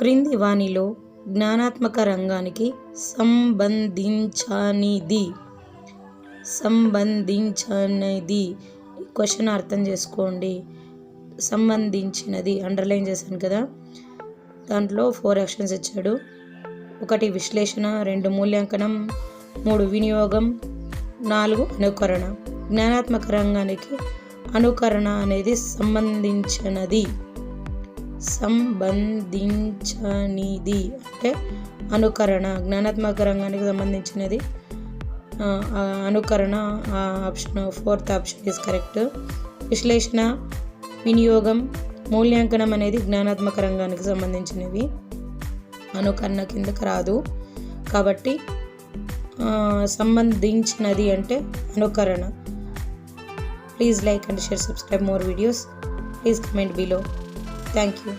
క్రింది వానిలో జ్ఞానాత్మక రంగానికి సంబంధించినది క్వశ్చన్ అర్థం చేసుకోండి. సంబంధించినది అండర్లైన్ చేశాను కదా. దాంట్లో 4 యాక్షన్స్ ఇచ్చాడు. 1 విశ్లేషణ, 2 మూల్యాంకనం, 3 వినియోగం, 4 అనుకరణ. జ్ఞానాత్మక రంగానికి అనుకరణ అనేది సంబంధించినది అంటే అనుకరణ. జ్ఞానాత్మక రంగానికి సంబంధించినది అనుకరణ. Option 4th option is correct. విశ్లేషణ, వినియోగం, మూల్యాంకనం అనేది జ్ఞానాత్మక రంగానికి సంబంధించినవి, అనుకరణ కిందకి రాదు. కాబట్టి సంబంధించినది అంటే అనుకరణ. Please like and share, subscribe more videos. Please comment below. Thank you.